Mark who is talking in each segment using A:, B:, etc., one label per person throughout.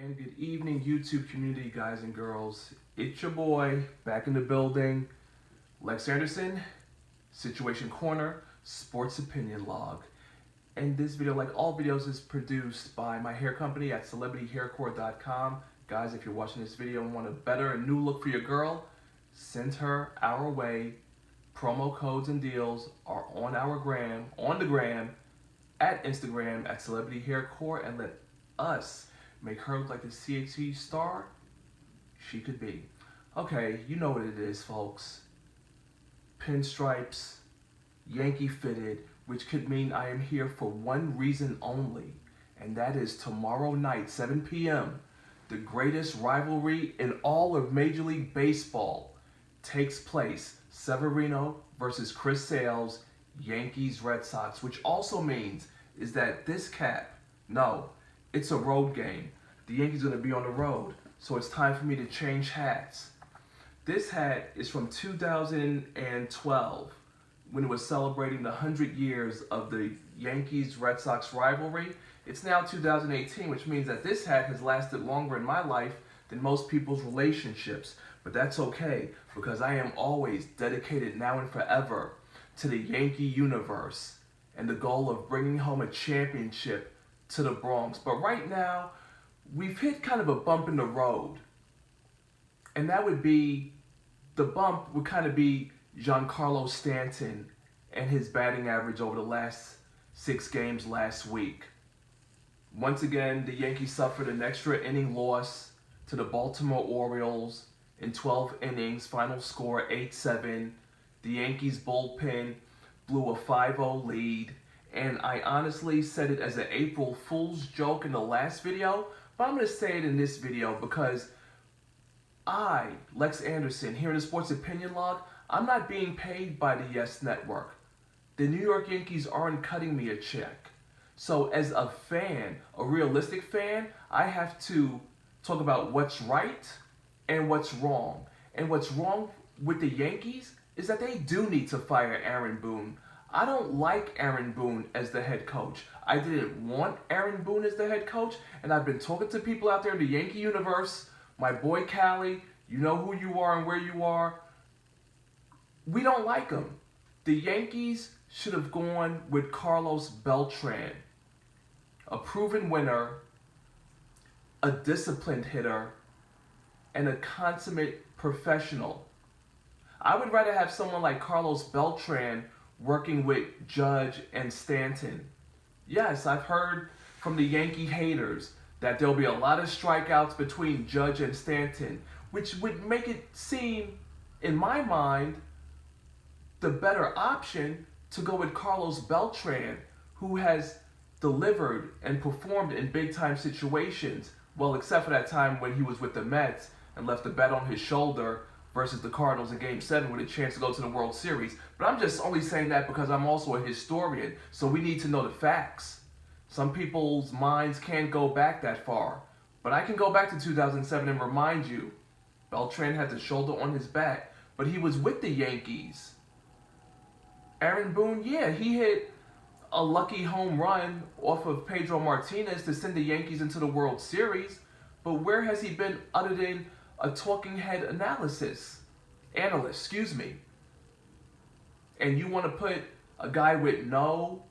A: And good evening, YouTube community, guys and girls. It's your boy, back in the building, Lex Anderson, Situation Corner, Sports Opinion Log. And this video, like all videos, is produced by my hair company at celebrityhaircore.com. Guys, if you're watching this video and want a better and new look for your girl, send her our way. Promo codes and deals are on the gram, at Instagram, at celebrityhaircore, and let us make her look like the CHCStar she could be. Okay, you know what it is, folks. Pinstripes, Yankee fitted, which could mean I am here for one reason only, and that is tomorrow night, 7 p.m., the greatest rivalry in all of Major League Baseball takes place. Severino versus Chris Sale's Yankees Red Sox, which also means is that this cap, no, it's a road game. The Yankees are going to be on the road, so it's time for me to change hats. This hat is from 2012, when it was celebrating the 100 years of the Yankees-Red Sox rivalry. It's now 2018, which means that this hat has lasted longer in my life than most people's relationships. But that's okay, because I am always dedicated now and forever to the YankeesUniverse and the goal of bringing home a championship to the Bronx. But right now, we've hit kind of a bump in the road. And that would be, the bump would kind of be Giancarlo Stanton and his batting average over the last 6 games last week. Once again, the Yankees suffered an extra inning loss to the Baltimore Orioles in 12 innings, final score 8-7. The Yankees bullpen blew a 5-0 lead. And I honestly said it as an April Fool's joke in the last video, but I'm going to say it in this video because I, Lex Anderson, here in the Sports Opinion Log, I'm not being paid by the Yes Network. The New York Yankees aren't cutting me a check. So as a fan, a realistic fan, I have to talk about what's right and what's wrong. And what's wrong with the Yankees is that they do need to fire Aaron Boone. I don't like Aaron Boone as the head coach. I didn't want Aaron Boone as the head coach, and I've been talking to people out there in the Yankee universe. My boy Callie, you know who you are and where you are. We don't like him. The Yankees should have gone with Carlos Beltran, a proven winner, a disciplined hitter, and a consummate professional. I would rather have someone like Carlos Beltran working with Judge and Stanton. Yes, I've heard from the Yankee haters that there'll be a lot of strikeouts between Judge and Stanton, which would make it seem, in my mind, the better option to go with Carlos Beltran, who has delivered and performed in big-time situations. Well, except for that time when he was with the Mets and left the bet on his shoulder versus the Cardinals in Game 7 with a chance to go to the World Series. But I'm just only saying that because I'm also a historian, so we need to know the facts. Some people's minds can't go back that far, but I can go back to 2007 and remind you, Beltran had the shoulder on his back, but he was with the Yankees. Aaron Boone, yeah, he hit a lucky home run off of Pedro Martinez to send the Yankees into the World Series, but where has he been other than a talking head analyst, excuse me. And you want to put a guy with no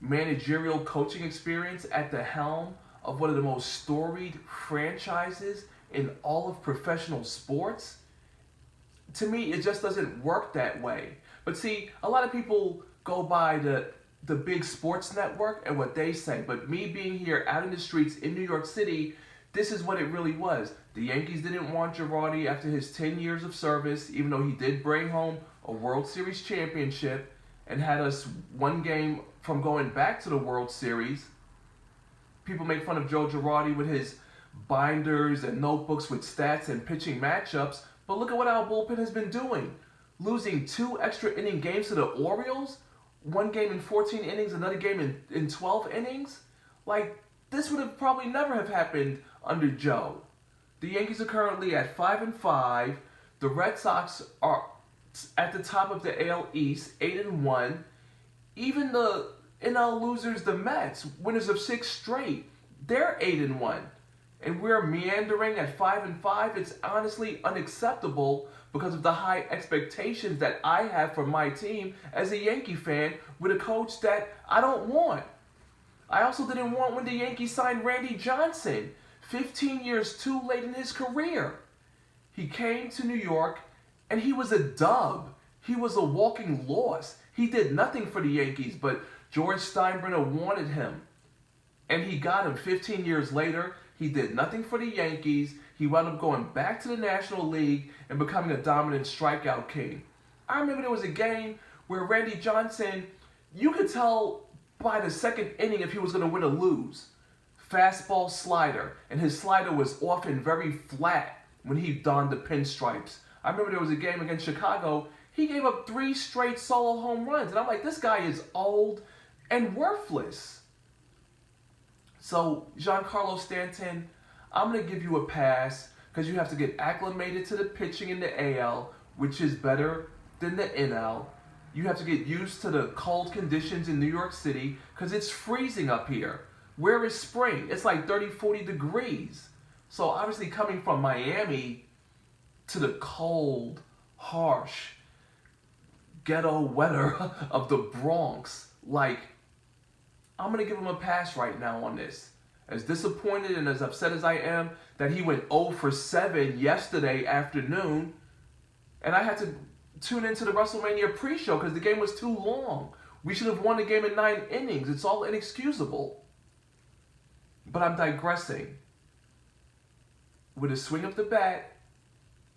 A: managerial coaching experience at the helm of one of the most storied franchises in all of professional sports? To me, it just doesn't work that way. But see, a lot of people go by the big sports network and what they say. But me being here out in the streets in New York City, this is what it really was. The Yankees didn't want Girardi after his 10 years of service, even though he did bring home a World Series championship and had us one game from going back to the World Series. People make fun of Joe Girardi with his binders and notebooks with stats and pitching matchups, but look at what our bullpen has been doing. Losing 2 extra inning games to the Orioles, one game in 14 innings, another game in 12 innings. Like, this would have probably never have happened under Joe. The Yankees are currently at 5-5. The Red Sox are at the top of the AL East, 8-1. Even the NL losers, the Mets, winners of 6 straight, they're 8-1. and we're meandering at 5-5, it's honestly unacceptable because of the high expectations that I have for my team as a Yankee fan with a coach that I don't want. I also didn't want when the Yankees signed Randy Johnson, 15 years too late in his career. He came to New York and he was a dub. He was a walking loss. He did nothing for the Yankees, but George Steinbrenner wanted him. And he got him 15 years later. He did nothing for the Yankees. He wound up going back to the National League and becoming a dominant strikeout king. I remember there was a game where Randy Johnson, you could tell by the second inning if he was going to win or lose. Fastball slider, and his slider was often very flat when he donned the pinstripes. I remember there was a game against Chicago, he gave up 3 straight solo home runs, and I'm like, this guy is old and worthless. So, Giancarlo Stanton, I'm going to give you a pass because you have to get acclimated to the pitching in the AL, which is better than the NL. You have to get used to the cold conditions in New York City because it's freezing up here. Where is spring? It's like 30, 40 degrees. So obviously coming from Miami to the cold, harsh, ghetto weather of the Bronx, like, I'm going to give him a pass right now on this. As disappointed and as upset as I am that he went 0 for 7 yesterday afternoon, and I had to tune into the WrestleMania pre-show because the game was too long. We should have won the game in 9 innings. It's all inexcusable. But I'm digressing. With a swing of the bat,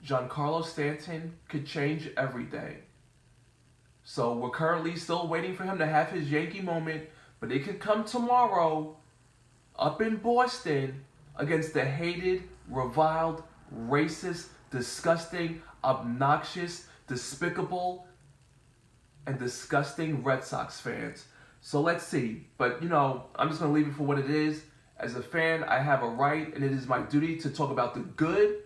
A: Giancarlo Stanton could change every day. So we're currently still waiting for him to have his Yankee moment, but it could come tomorrow up in Boston against the hated, reviled, racist, disgusting, obnoxious, despicable, and disgusting Red Sox fans. So let's see. But, I'm just going to leave it for what it is. As a fan, I have a right, and it is my duty to talk about the good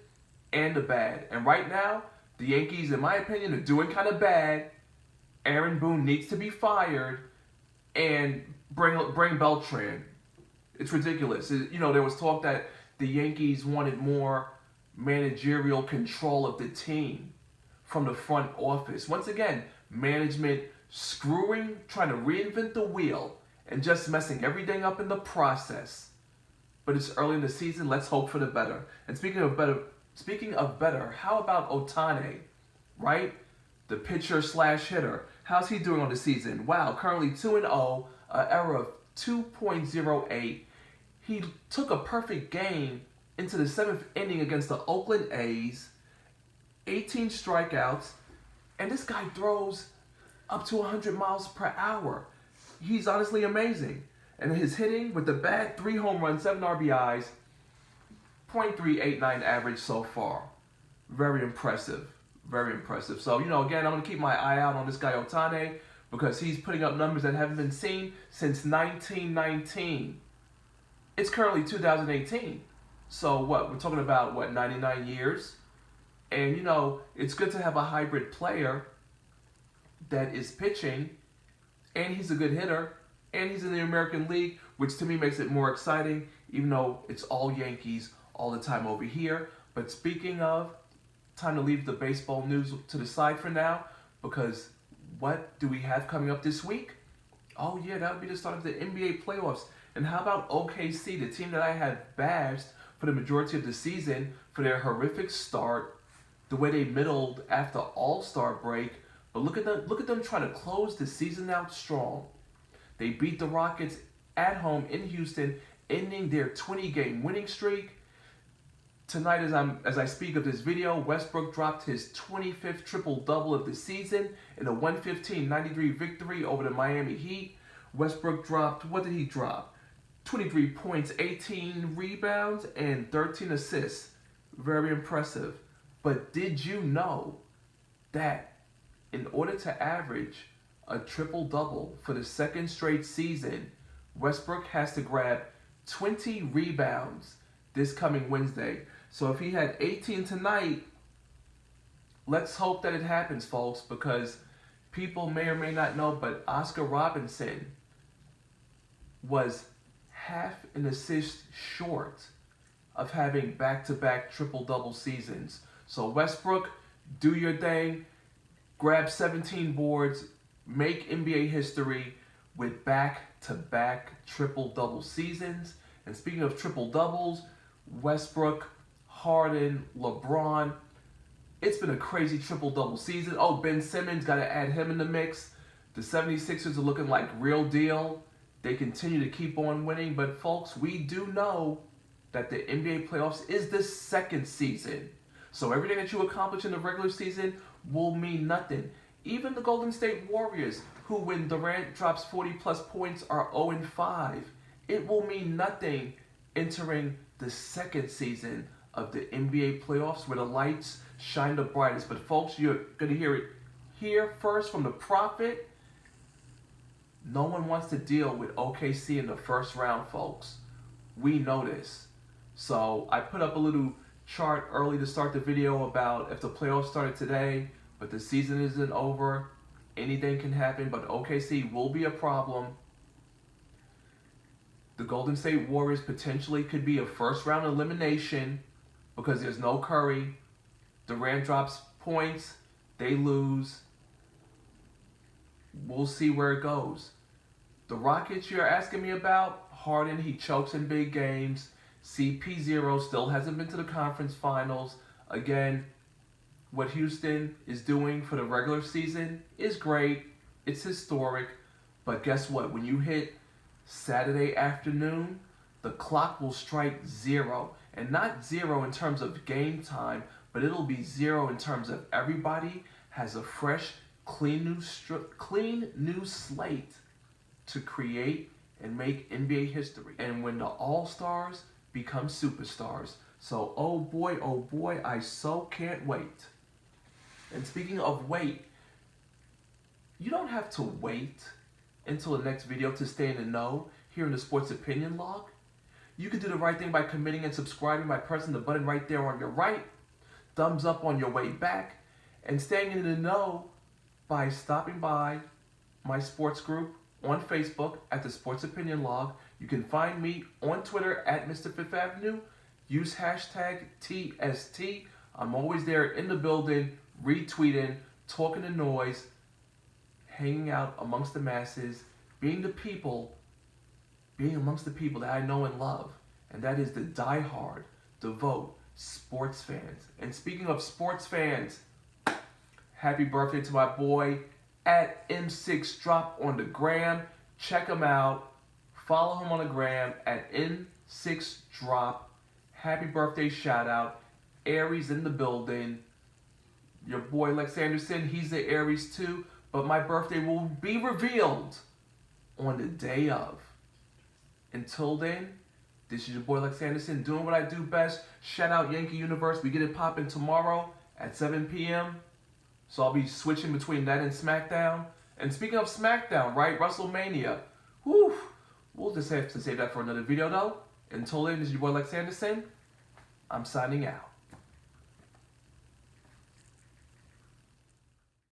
A: and the bad. And right now, the Yankees, in my opinion, are doing kind of bad. Aaron Boone needs to be fired, and bring Beltran. It's ridiculous. There was talk that the Yankees wanted more managerial control of the team from the front office. Once again, management screwing, trying to reinvent the wheel, and just messing everything up in the process. But it's early in the season. Let's hope for the better. And speaking of better, how about Ohtani, right? The pitcher/hitter. How's he doing on the season? Wow, currently 2-0, an error of 2.08. He took a perfect game into the 7th inning against the Oakland A's, 18 strikeouts, and this guy throws up to 100 miles per hour. He's honestly amazing. And his hitting with the bat, 3 home runs, 7 RBIs, .389 average so far. Very impressive. Very impressive. So, again, I'm going to keep my eye out on this guy Ohtani because he's putting up numbers that haven't been seen since 1919. It's currently 2018. So what? We're talking about, 99 years? And, it's good to have a hybrid player that is pitching, and he's a good hitter, and he's in the American League, which to me makes it more exciting, even though it's all Yankees all the time over here. But speaking of, time to leave the baseball news to the side for now, because what do we have coming up this week? Oh yeah, that would be the start of the NBA playoffs. And how about OKC, the team that I have bashed for the majority of the season for their horrific start, the way they middled after All-Star break. But look at them trying to close the season out strong. They beat the Rockets at home in Houston, ending their 20-game winning streak. Tonight, as I speak of this video, Westbrook dropped his 25th triple-double of the season in a 115-93 victory over the Miami Heat. Westbrook dropped, what did he drop? 23 points, 18 rebounds, and 13 assists. Very impressive. But did you know that in order to average a triple-double for the second straight season, Westbrook has to grab 20 rebounds this coming Wednesday? So if he had 18 tonight, let's hope that it happens, folks, because people may or may not know, but Oscar Robinson was half an assist short of having back-to-back triple-double seasons. So Westbrook, do your thing, grab 17 boards, make NBA history with back-to-back triple-double seasons. And speaking of triple-doubles, Westbrook, Harden, LeBron, it's been a crazy triple-double season. Oh, Ben Simmons, got to add him in the mix. The 76ers are looking like real deal. They continue to keep on winning. But folks, we do know that the NBA playoffs is the second season. So everything that you accomplish in the regular season will mean nothing. Even the Golden State Warriors, who when Durant drops 40-plus points are 0-5, it will mean nothing entering the second season of the NBA playoffs where the lights shine the brightest. But folks, you're going to hear it here first from the prophet. No one wants to deal with OKC in the first round, folks. We know this. So I put up a little chart early to start the video about if the playoffs started today, but the season isn't over, anything can happen, but OKC will be a problem. The Golden State Warriors potentially could be a first round elimination because there's no Curry. Durant drops points, they lose. We'll see where it goes. The Rockets you're asking me about, Harden, he chokes in big games. CP0 still hasn't been to the conference finals. Again, what Houston is doing for the regular season is great. It's historic. But guess what? When you hit Saturday afternoon, the clock will strike zero. And not zero in terms of game time, but it'll be zero in terms of everybody has a fresh, clean new slate to create and make NBA history. And when the All-Stars become superstars. So, oh boy, I so can't wait. And speaking of wait, you don't have to wait until the next video to stay in the know here in the Sports Opinion Log. You can do the right thing by committing and subscribing by pressing the button right there on your right, thumbs up on your way back, and staying in the know by stopping by my sports group on Facebook at the Sports Opinion Log. You can find me on Twitter at Mr. Fifth Avenue. Use hashtag TST. I'm always there in the building, retweeting, talking the noise, hanging out amongst the masses, being amongst the people that I know and love. And that is the diehard, devout sports fans. And speaking of sports fans, happy birthday to my boy at M6Drop on the gram. Check him out. Follow him on the gram at N6Drop. Happy birthday shout out. Aries in the building. Your boy Lex Anderson, he's the Aries too. But my birthday will be revealed on the day of. Until then, this is your boy Lex Anderson doing what I do best. Shout out YankeesUniverse. We get it popping tomorrow at 7 p.m. So I'll be switching between that and SmackDown. And speaking of SmackDown, right? WrestleMania. Whew. We'll just have to save that for another video though. Until then, this is your boy Lex Anderson. I'm signing out.